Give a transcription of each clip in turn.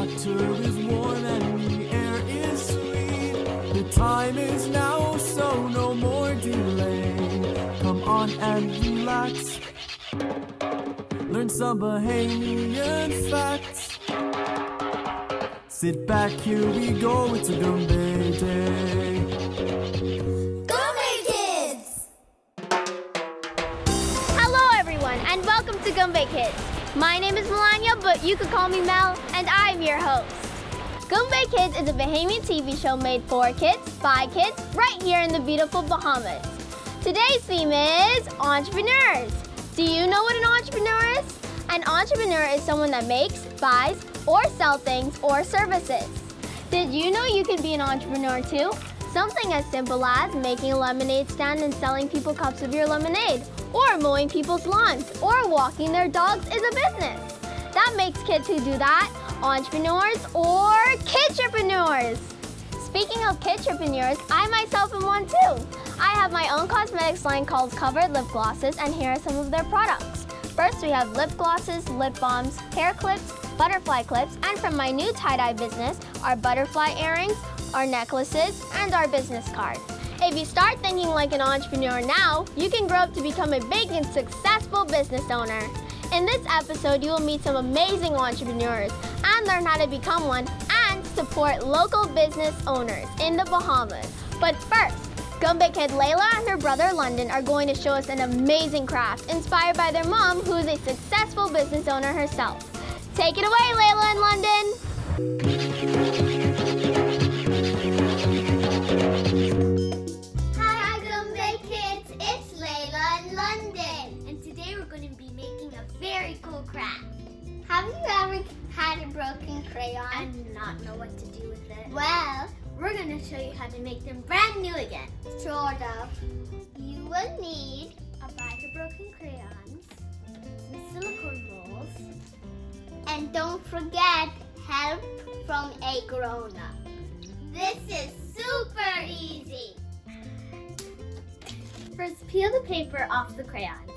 water is warm and the air is sweet. The time is now, so no more delay. Come on and relax. Learn some Bahamian facts. Sit back, here we go, it's a Goombay day. Goombay Kids! Hello everyone and welcome to Goombay Kids. My name is Melania, but you could call me Mel, and I'm your host. Goombay Kids is a Bahamian TV show made for kids, by kids, right here in the beautiful Bahamas. Today's theme is entrepreneurs. Do you know what an entrepreneur is? An entrepreneur is someone that makes, buys, or sells things or services. Did you know you can be an entrepreneur too? Something as simple as making a lemonade stand and selling people cups of your lemonade, or mowing people's lawns, or walking their dogs is a business. That makes kids who do that entrepreneurs or Kidtrepreneurs. Speaking of Kidtrepreneurs, I myself am one too. I have my own cosmetics line called Covered Lip Glosses, and here are some of their products. First, we have lip glosses, lip balms, hair clips, butterfly clips, and from my new tie-dye business, our butterfly earrings, our necklaces, and our business card. If you start thinking like an entrepreneur now, you can grow up to become a big and successful business owner. In this episode, you will meet some amazing entrepreneurs and learn how to become one and support local business owners in the Bahamas. But first, Goombay kid Layla and her brother London are going to show us an amazing craft inspired by their mom, who is a successful business owner herself. Take it away, Layla and London! Hi Goombay kids, it's Layla and London, and today we're going to be making a very cool craft. Have you ever had a broken crayon and not know what to do with it? Well, we're going to show you how to make them brand new again. Sort of. You will need a bag of broken crayons, some silicone molds, and don't forget help from a grown-up. This is super easy. First, peel the paper off the crayons.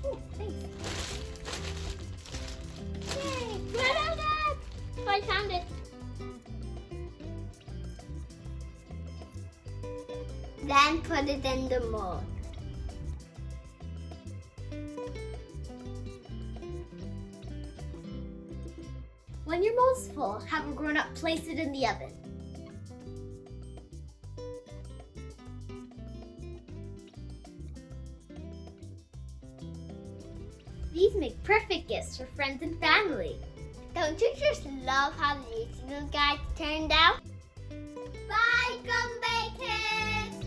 Oh, thanks. Yay! I found it. Then put it in the mold. When your mold's full, have a grown-up place it in the oven. These make perfect gifts for friends and family. Don't you just love how the original guide turned out? Bye, Goombay kids!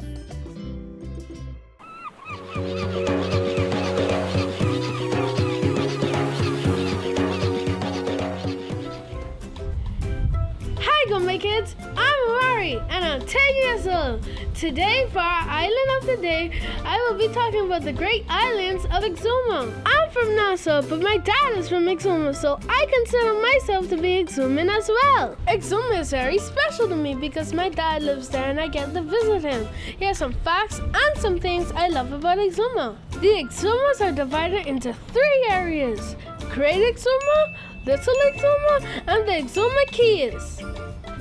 Hi Goombay kids, I'm Amari and I'm 10 years old. Today for our Island of the Day, I will be talking about the great islands of Exuma. I'm from Nassau, but my dad is from Exuma, so I consider myself to be Exuman as well. Exuma is very special to me because my dad lives there and I get to visit him. Here are some facts and some things I love about Exuma. The Exumas are divided into 3 areas: Great Exuma, Little Exuma, and the Exuma Keys.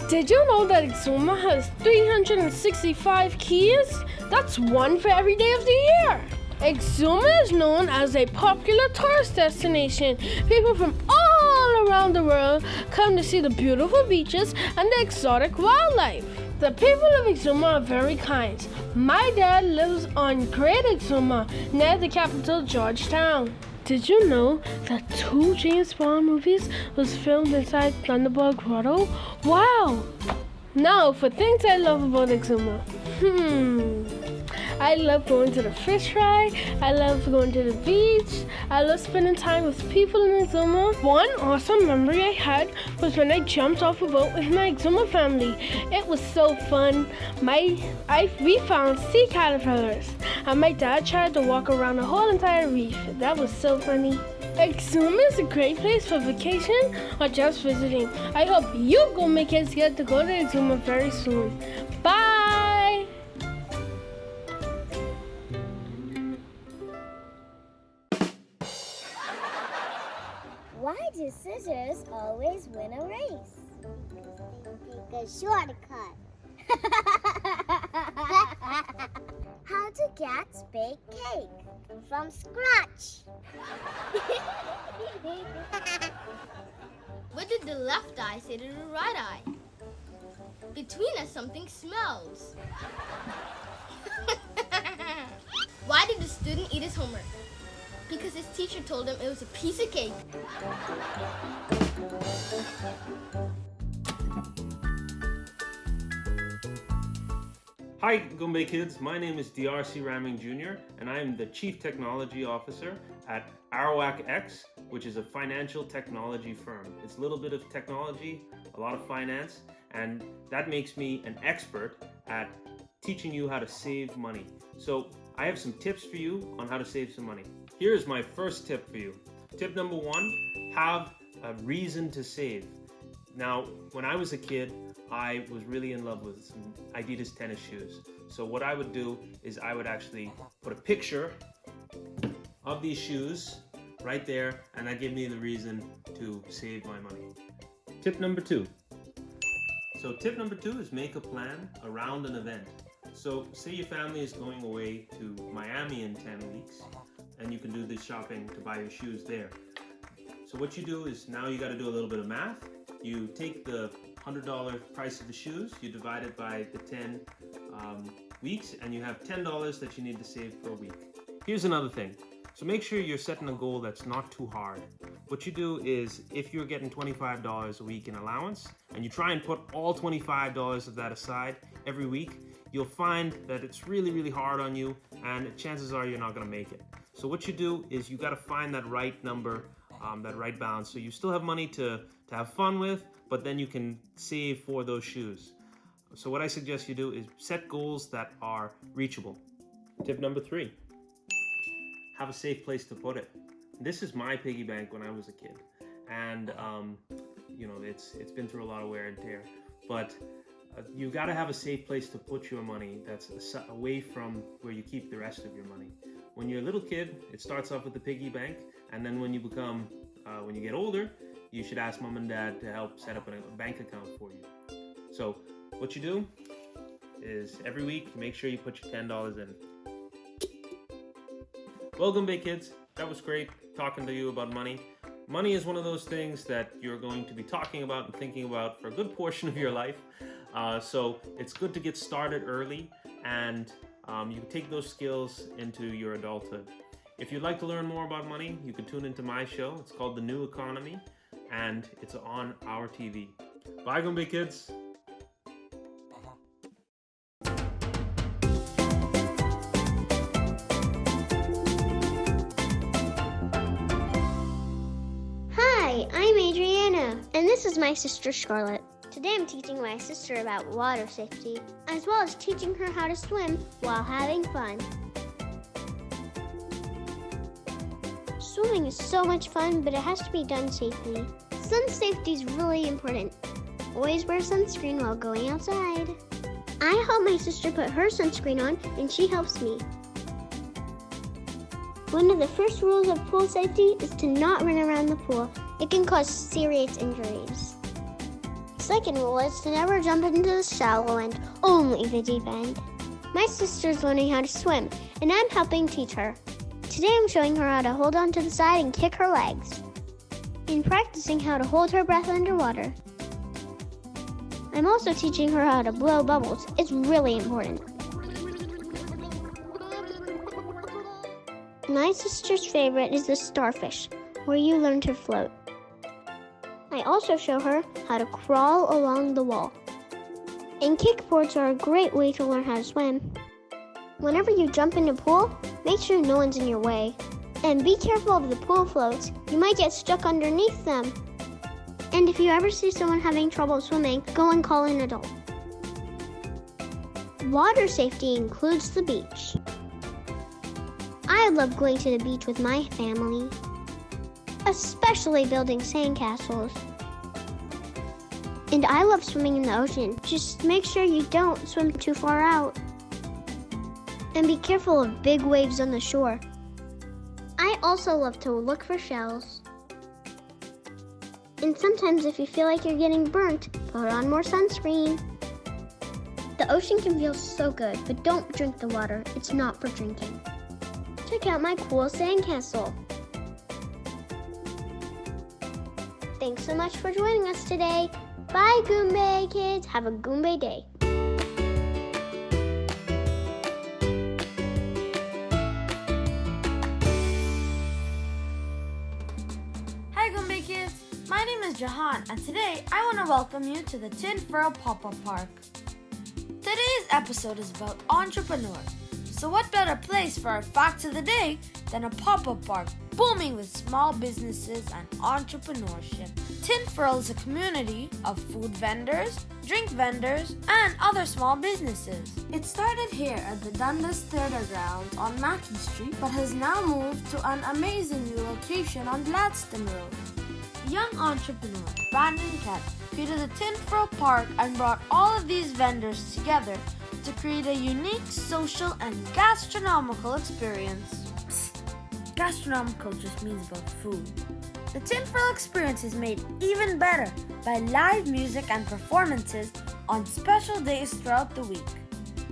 Did you know that Exuma has 365 keys? That's one for every day of the year. Exuma is known as a popular tourist destination. People from all around the world come to see the beautiful beaches and the exotic wildlife. The people of Exuma are very kind. My dad lives on Great Exuma, near the capital, Georgetown. Did you know that 2 James Bond movies was filmed inside Thunderball Grotto? Wow! Now for things I love about Exuma. I love going to the fish fry. I love going to the beach. I love spending time with people in Exuma. One awesome memory I had was when I jumped off a boat with my Exuma family. It was so fun. We found sea caterpillars, and my dad tried to walk around the whole entire reef. That was so funny. Exuma is a great place for vacation or just visiting. I hope you Goombay kids get to go to Exuma very soon. Bye! Why do scissors always win a race? Take a shortcut. How do cats bake cake? From scratch. What did the left eye say to the right eye? Between us something smells. Why did the student eat his homework? Because his teacher told him it was a piece of cake. Hi, Goombay kids. My name is DRC Raming Jr., and I am the Chief Technology Officer at Arawak X, which is a financial technology firm. It's a little bit of technology, a lot of finance, and that makes me an expert at teaching you how to save money. So I have some tips for you on how to save some money. Here's my first tip for you. Tip number one, have a reason to save. Now, when I was a kid, I was really in love with some Adidas tennis shoes. So what I would do is I would actually put a picture of these shoes right there, and that gave me the reason to save my money. Tip number two. So tip number two is make a plan around an event. So say your family is going away to Miami in 10 weeks, and you can do this shopping to buy your shoes there. So what you do is now you got to do a little bit of math. You take the $100 price of the shoes, you divide it by the 10 weeks, and you have $10 that you need to save per week. Here's another thing. So make sure you're setting a goal that's not too hard. What you do is, if you're getting $25 a week in allowance, and you try and put all $25 of that aside every week, you'll find that it's really, really hard on you, and chances are you're not gonna make it. So what you do is you gotta find that right number, that right balance. So you still have money to have fun with, but then you can save for those shoes. So what I suggest you do is set goals that are reachable. Tip number three, have a safe place to put it. This is my piggy bank when I was a kid. And you know, it's been through a lot of wear and tear, but you gotta have a safe place to put your money that's away from where you keep the rest of your money. When you're a little kid, it starts off with the piggy bank, and then when you become, when you get older, you should ask mom and dad to help set up a bank account for you. So what you do is every week, make sure you put your $10 in. Well, Goombay kids, that was great talking to you about money. Money is one of those things that you're going to be talking about and thinking about for a good portion of your life. So it's good to get started early, and you can take those skills into your adulthood. If you'd like to learn more about money, you can tune into my show. It's called The New Economy, and it's on our TV. Bye, Goombay kids. Hi, I'm Adriana, and this is my sister Charlotte. Today I'm teaching my sister about water safety, as well as teaching her how to swim while having fun. Swimming is so much fun, but it has to be done safely. Sun safety is really important. Always wear sunscreen while going outside. I help my sister put her sunscreen on, and she helps me. One of the first rules of pool safety is to not run around the pool. It can cause serious injuries. Second rule is to never jump into the shallow end, only the deep end. My sister's learning how to swim, and I'm helping teach her. Today I'm showing her how to hold on to the side and kick her legs, and practicing how to hold her breath underwater. I'm also teaching her how to blow bubbles. It's really important. My sister's favorite is the starfish, where you learn to float. I also show her how to crawl along the wall. And kickboards are a great way to learn how to swim. Whenever you jump in a pool, make sure no one's in your way. And be careful of the pool floats. You might get stuck underneath them. And if you ever see someone having trouble swimming, go and call an adult. Water safety includes the beach. I love going to the beach with my family. especially building sandcastles. And I love swimming in the ocean. Just make sure you don't swim too far out. And be careful of big waves on the shore. I also love to look for shells. And sometimes if you feel like you're getting burnt, put on more sunscreen. The ocean can feel so good, but don't drink the water. It's not for drinking. Check out my cool sandcastle. Thanks so much for joining us today. Bye, Goombay kids. Have a Goombay day. Hi Goombay kids, my name is Jahan and today I want to welcome you to the Tin Furrow Pop-Up Park. Today's episode is about entrepreneurs. So what better place for our fact of the day than a pop-up park booming with small businesses and entrepreneurship. Tin Furrow is a community of food vendors, drink vendors, and other small businesses. It started here at the Dundas Theatre Grounds on Mackey Street, but has now moved to an amazing new location on Gladstone Road. Young entrepreneur Brandon Kemp created the Tin Furrow Park and brought all of these vendors together to create a unique social and gastronomical experience. Psst, gastronomical just means about food. The Tin Furrow experience is made even better by live music and performances on special days throughout the week.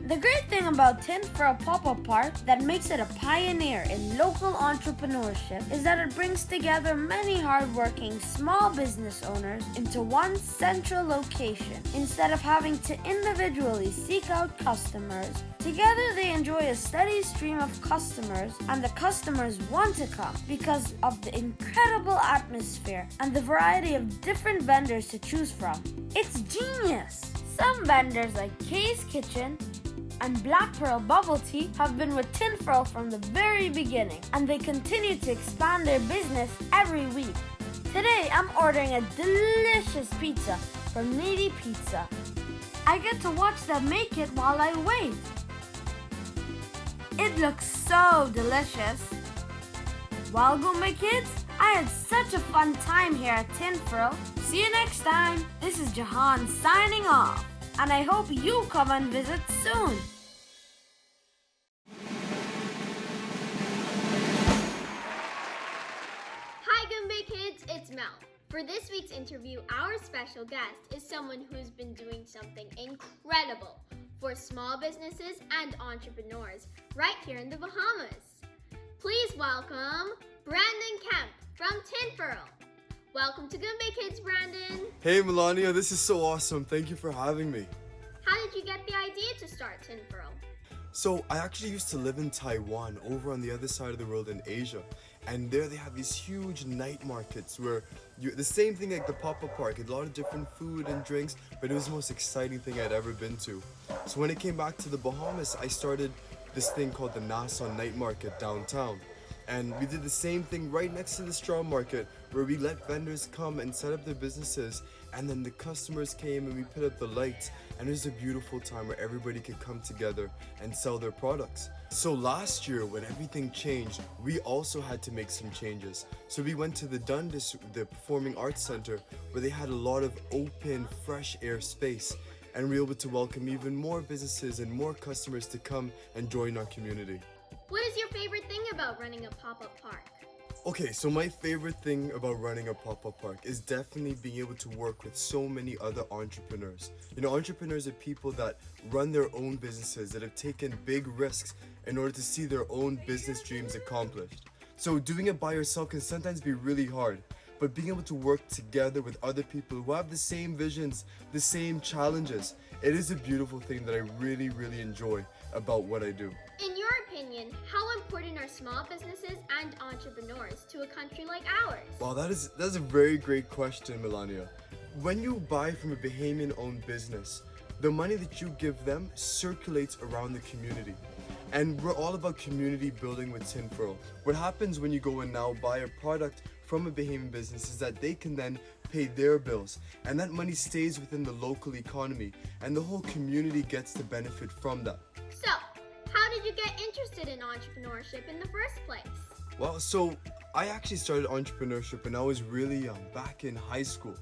The great thing about Tin Furrow Pop-Up Park that makes it a pioneer in local entrepreneurship is that it brings together many hardworking small business owners into one central location. Instead of having to individually seek out customers, together they enjoy a steady stream of customers, and the customers want to come because of the incredible atmosphere and the variety of different vendors to choose from. It's genius! Some vendors like Kay's Kitchen and Black Pearl Bubble Tea have been with Tin Furrow from the very beginning, and they continue to expand their business every week. Today, I'm ordering a delicious pizza from Needy Pizza. I get to watch them make it while I wait. It looks so delicious. Well, Goombay kids, I had such a fun time here at Tin Furrow. See you next time. This is Jahan signing off, and I hope you come and visit soon. Hi Goombay kids, it's Mel. For this week's interview, our special guest is someone who's been doing something incredible for small businesses and entrepreneurs right here in the Bahamas. Please welcome Brandon Kemp from Tin Furrow. Welcome to Goombay Kids, Brandon. Hey Melania, this is so awesome. Thank you for having me. How did you get the idea to start Tin Furrow? So I actually used to live in Taiwan, over on the other side of the world in Asia. And there they have these huge night markets where the same thing like the pop-up park, a lot of different food and drinks, but it was the most exciting thing I'd ever been to. So when I came back to the Bahamas, I started this thing called the Nassau Night Market downtown. And we did the same thing right next to the straw market where we let vendors come and set up their businesses, and then the customers came and we put up the lights, and it was a beautiful time where everybody could come together and sell their products. So last year when everything changed, we also had to make some changes. So we went to the Dundas, the Performing Arts Center, where they had a lot of open, fresh air space, and we were able to welcome even more businesses and more customers to come and join our community. What is your favorite thing about running a pop-up park? Okay, so my favorite thing about running a pop-up park is definitely being able to work with so many other entrepreneurs. You know, entrepreneurs are people that run their own businesses, that have taken big risks in order to see their own business dreams accomplished. So doing it by yourself can sometimes be really hard, but being able to work together with other people who have the same visions, the same challenges, it is a beautiful thing that I really, really enjoy about what I do. In your opinion, how important are small businesses and entrepreneurs to a country like ours? Wow, that's a very great question, Melania. When you buy from a Bahamian-owned business, the money that you give them circulates around the community. And we're all about community building with Tin Furrow. What happens when you go and now buy a product from a Bahamian business is that they can then pay their bills, and that money stays within the local economy, and the whole community gets to benefit from that. So, how did you get interested in entrepreneurship in the first place? Well, so I actually started entrepreneurship when I was really young, back in high school.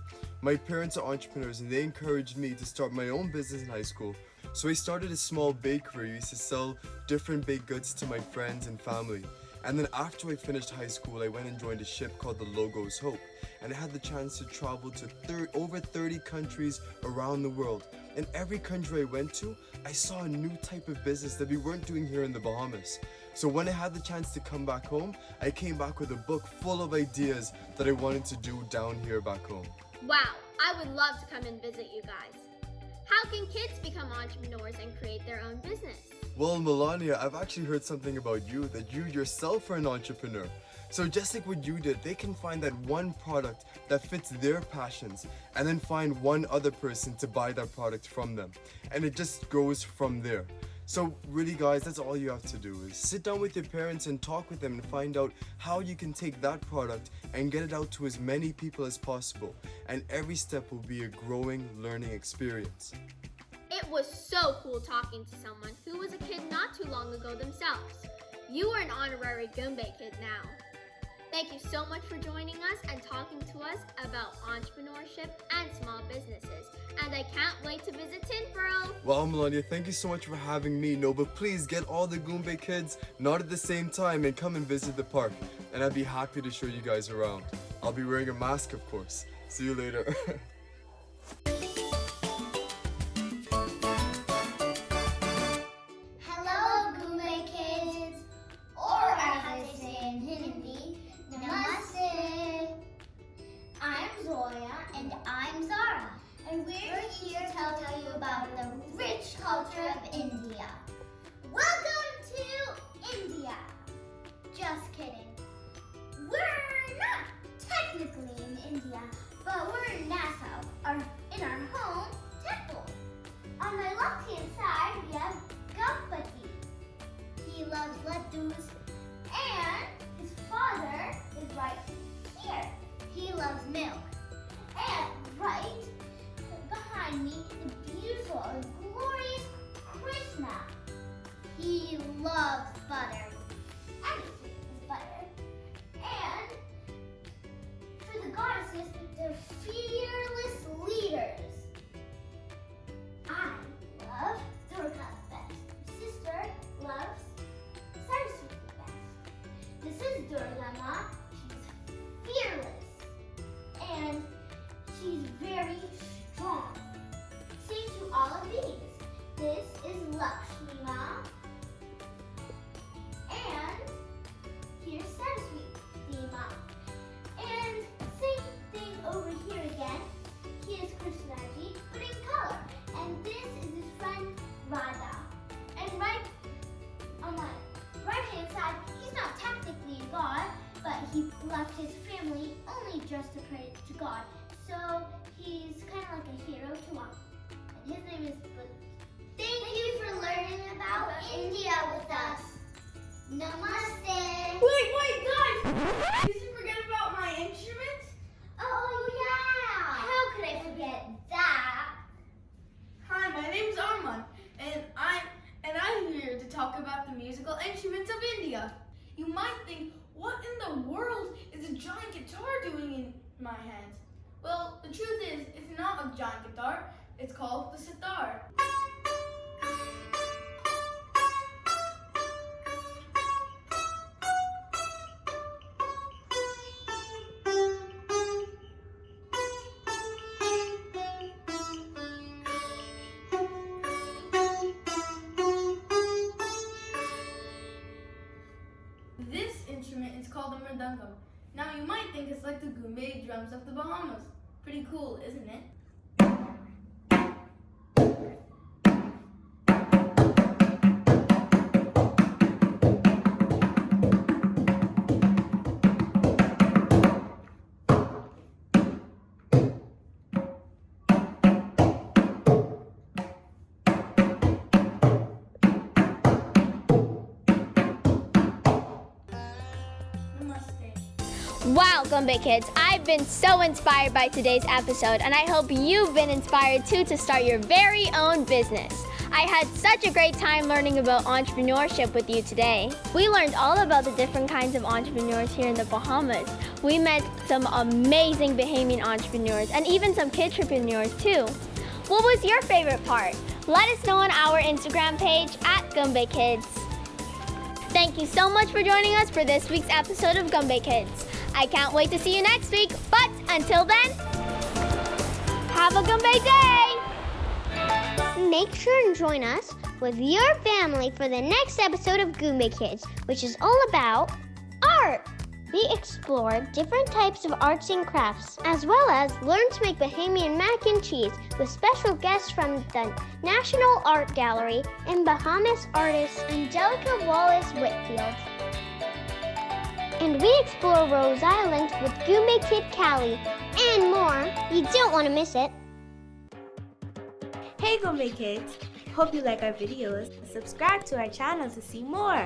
My parents are entrepreneurs and they encouraged me to start my own business in high school. So I started a small bakery. I used to sell different baked goods to my friends and family. And then after I finished high school, I went and joined a ship called the Logos Hope. And I had the chance to travel to over 30 countries around the world. In every country I went to, I saw a new type of business that we weren't doing here in the Bahamas. So when I had the chance to come back home, I came back with a book full of ideas that I wanted to do down here back home. Wow, I would love to come and visit you guys. How can kids become entrepreneurs and create their own business? Well, Melania, I've actually heard something about you, that you yourself are an entrepreneur. So just like what you did, they can find that one product that fits their passions and then find one other person to buy that product from them. And it just goes from there. So really guys, that's all you have to do is sit down with your parents and talk with them and find out how you can take that product and get it out to as many people as possible. And every step will be a growing, learning experience. It was so cool talking to someone who was a kid not too long ago themselves. You are an honorary Goombay kid now. Thank you so much for joining us and talking to us about entrepreneurship and small businesses. And I can't wait to visit Tinborough. Well, Melania, thank you so much for having me. No, but please get all the Goombay kids, not at the same time, and come and visit the park. And I'd be happy to show you guys around. I'll be wearing a mask, of course. See you later. Hello, Goombay kids, or as they say in Hindi, Namaste. I'm Zoya and I'm Zara, and we're here to tell you about the rich culture of India. Welcome to India. Just kidding. We're not technically in India, but we're in Nassau, in our home temple. On my left-hand side, we have Gampati. He loves laddus, and his father is right here. He loves milk. And right behind me, the beautiful and glorious Krishna. He loves butter. Everything is butter. And for the goddesses, they're fearless leaders. I love Durga the best. My sister loves Saraswati the best. This is Durga Ma. She's fearless and she's very strong. Same to all of these. This is Lakshmi Ma. And here's Saraswati Ma. And same thing over here again. Here's Krishnaji, but in color. And this is his friend Radha. And right on my right hand side, he's not technically a god, but he left his family only just to pray to God. So he's kind of like a hero to us. And his name is Buddha. Thank you for learning about India with us. Namaste. Wait, guys! Did you forget about my instruments? Oh yeah. How could I forget that? Hi, my name's Arman, and I'm here to talk about the musical instruments of India. You might think, what in the world is a giant guitar doing in my hands? Well, the truth is, it's not a giant guitar. It's called the sitar. This instrument is called a mridangam. Now you might think it's like the Goombay drums of the Bahamas. Pretty cool, isn't it? Wow, Goombay kids, I've been so inspired by today's episode, and I hope you've been inspired too to start your very own business. I had such a great time learning about entrepreneurship with you today. We learned all about the different kinds of entrepreneurs here in the Bahamas. We met some amazing Bahamian entrepreneurs and even some Kidtrepreneurs too. What was your favorite part? Let us know on our Instagram page at Goombay Kids. Thank you so much for joining us for this week's episode of Goombay Kids. I can't wait to see you next week, but until then, have a Goombay day! Make sure and join us with your family for the next episode of Goombay Kids, which is all about art. We explore different types of arts and crafts, as well as learn to make Bahamian mac and cheese with special guests from the National Art Gallery and Bahamas artist Angelica Wallace Whitfield. And we explore Rose Island with Goombay Kid Callie and more. You don't want to miss it. Hey Goombay Kids! Hope you like our videos. Subscribe to our channel to see more.